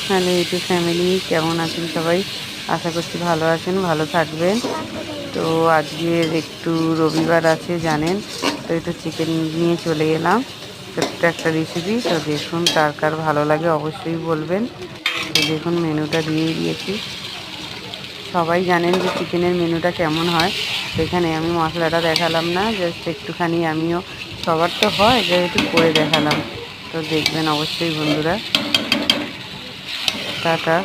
Hello YouTube family, কেমন আছেন সবাই? আশা করছি ভালো আছেন, ভালো থাকবেন। তো আজকের একটু রবিবার আছে জানেন, তো একটু চিকেন নিয়ে চলে এলাম। ছোট্ট একটা রেসিপি, তো দেখুন কার কার ভালো লাগে অবশ্যই বলবেন। তো দেখুন মেনুটা দিয়ে দিয়েছি, সবাই জানেন যে চিকেনের মেনুটা কেমন হয়। তো এখানে আমি মশলাটা দেখালাম না, জাস্ট একটুখানি আমিও, সবার তো হয়, যেহেতু করে দেখালাম। তো দেখবেন অবশ্যই বন্ধুরা। টাটা।